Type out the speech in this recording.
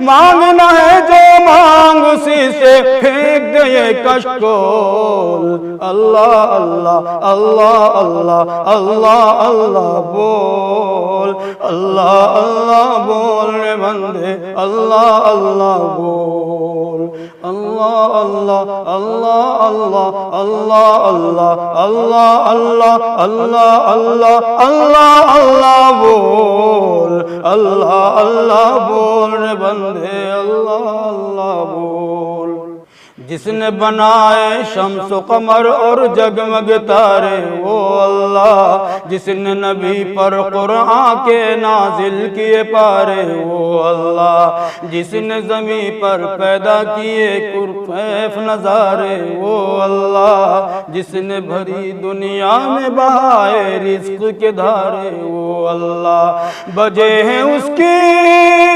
مانگنا ہے جو مانگ اسی سے پھینک دے یہ کشکول اللہ اللہ اللہ اللہ اللہ اللہ بول اللہ اللہ بولنے بندے اللہ اللہ بول اللہ اللہ اللہ اللہ اللہ اللہ اللہ اللہ اللہ اللہ اللہ اللہ بول اللہ اللہ بولنے بندے اللہ اللہ بول جس نے بنائے شمس و قمر اور جگمگ تارے وہ اللہ جس نے نبی پر قرآن کے نازل کیے پارے وہ اللہ جس نے زمین پر پیدا کیے کرفیف نظارے وہ اللہ جس نے بھری دنیا میں بہائے رزق کے دھارے وہ اللہ بجے ہیں اس کی